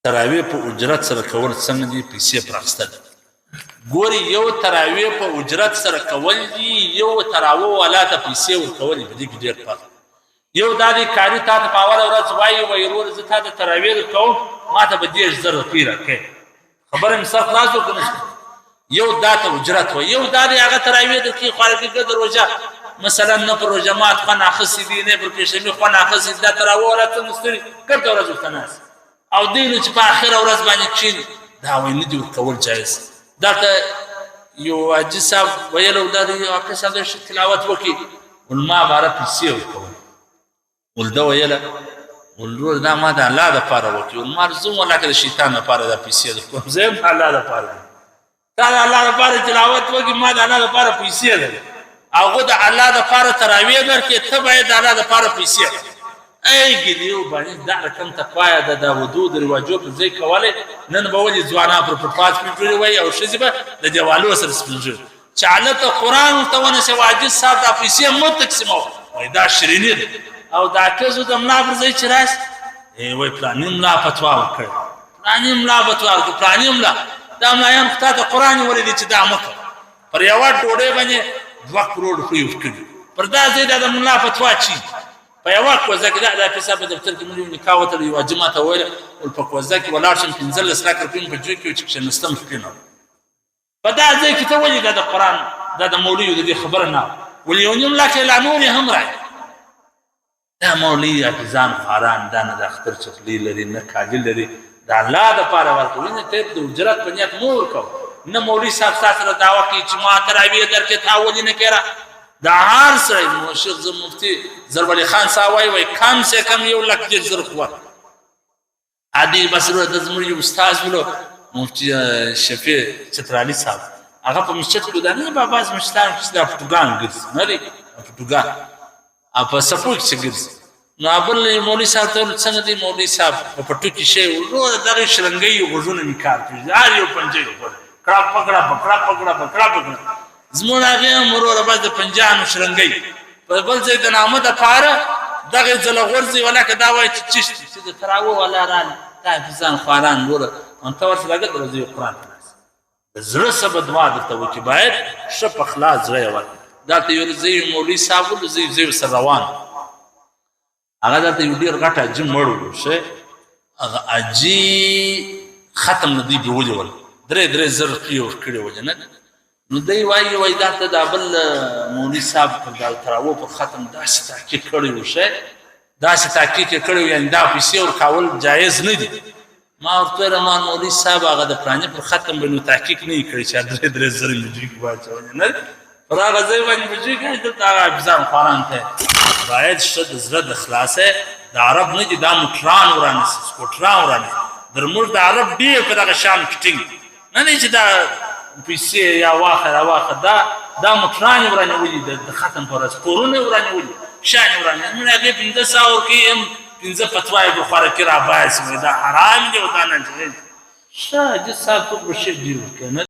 تراویح په اجرت سره کول څنګه دي؟ پیسې پر اخیستل. ګوري یو تراویح په اجرت سره کول دي، یو تراویح والا ته پیسې ورکول دي، په دې کې ډېر فرق. یو دا دی کاري تا ته په اوله ورځ وایي وروره زه تا ته تراویح درکوم، ما ته به 10,000 روپۍ راکوې. خبره مې سر خلاص وکړه نه شته. یو دا ته اجرت وایي، یو دا دی هغه تراویح درکوي خو هغه د روژه مثلا نه پر روژه مات خوند اخیستي دي، نه پر پېشمي خوند اخیستي دي، دا تراویح والا څنګه ستړي ګرده ورځ ورته ناست او دی نو چې په آخره ورځ باندې کښېني، دا وایي نه دي ورکول جایز. دا ته یو حاجي صاحب ویلو، دا د یو حافظ صاحب د تلاوت وکړي، ول ما باره پیسې ورکول. ول ده ویله ول ورور دا ما د الله دپاره وکړي. ول ما زه هم ولاکه د شیطان دپاره دا پیسې درکوم، زه هم د الله دپاره تا د الله دپاره تلاوت وکړي، ما د الله دپاره پیسې لري. هغه د الله دپاره تراویح درکړې، ته باید د الله دپاره پیسې ای ګیدیو باندې دا رقم تقوا ده، د ودو د رواجو پر ځای کولی. نن به ولې ځوانان پر پټپاس پېټورې وایي او ښځې به د دیوالو سره سپین ږیري چې هلته قرآن ورته ونیسئ، حاجي صاحب دا پیسې مه تقسیموه، وایي دا شیریني ده. او دا ښځو د ملا پر ځای چې راست وایي پلاني ملا فتوا ورکړې، پلاني ملا فتوا ورکړې، پلاني ملا. دا ملایان خو تا ته قرآن یې ویلی دی چې دا مه کوه. پر یوه ډوډۍ باندې 2 کروړ روپۍ ورکړي، پر دا ځای دا د ملا فتوا چي په یوه کوزه کې دا پیسه په دفتر کې مونږ نکاح وتړه. یوه حاجي ماته ویله ول په کوزه کې ولاړ شم 15 لک روپۍ مې په جیب کې وي چې کښېنستم سپینه. په دا ځای کې ته ولې دا د قرآن دا د مولویو د دې خبره نه ول 1.5 لک لا نور یې هم راځي. دا مولوي حافظان خواران، دا نه د اختر چپلي لري نه کالي لري، د الله دپاره ورکوي. نه ته د اجرت په نیت مه ورکوه. نه مولوي صاحب ستا سره دعوه کوي چې ما تراویح درکړې تا ولې نه کړه. دا هر سړی شیخ مفتي ضرب خان صاحب وایي کم سے کم 1 لک 10,000 قوت. عادل بصري د زموږ یو استاد ولو مفتي شفیع چترالي صاحب، هغه په مسجد کې دا نه بابا زمشتان کې دا فوټوګان ګرځي نه دی فوټوګان او په سپو کې ګرځي. نو بل مولوي صاحب ته څنګه دی مولوي صاحب په پټو کې شی ورو دغه شرنګي غوږونه مې کار کوي، هر یو پنجې کړه پکړه پکړه پکړه پکړه پکړه زموږ هغې هم وروره بس د پنجانو شرنګۍ په بل ځای د نامه دپاره دغې ځله غورځي ولکه دا وایي چې چشت چې د تراویح والا راغلي دا حافظان خواران وروره ته ورسره لګه د ورځې قرآن ته ناست د زړه څه به دعا درته وکړي، باید ښه په خلاص زړه یې ورکړي. دلته یو زه یو مولوي صاحب ولو زه یو ورسره روان هغه دلته یو ډېر غټ حاجي مړ ولو ښه هغه حاجي ختم نه دوی بیولي ول 3,000 روپۍ ورکړې ولې نه. نو دی وایي دا ته دا بل مولوي صاحب پر دا تراویح پر ختم داسې تحقیق کړی و ښه داسې تحقیق یې کړی و یعنې دا پیسې ورکول جایز نه دي. ما ورته ویله ما مولوي صاحب هغه د فلاني پر ختم به نو تحقیق نه یې کړی چې 3,000 مې جوی کې واچولې نه پر هغه ځای باندې به جوی کړی دلته هغه حافظان خواران ته باید ښه د زړه د خلاصه د عرب نه دي دا موټران ورانیسي سکوټران ورانیسي درموږ د عرب ډېر په دغه شان کې ټینګ نه دی چې دا پیسې یا واخه یا واخه دا موټران یې ورانیولي د ختم په ورځ کورونه یې ورانیولي شیان یې ورانیولي موږ هغې 1500 ورکوي هم 15 فتوا یې په خواره کې راباسي دا حرام دی او دا نه جایز. ښه حاجي صاحب ټول به ښه ډېر ورکوي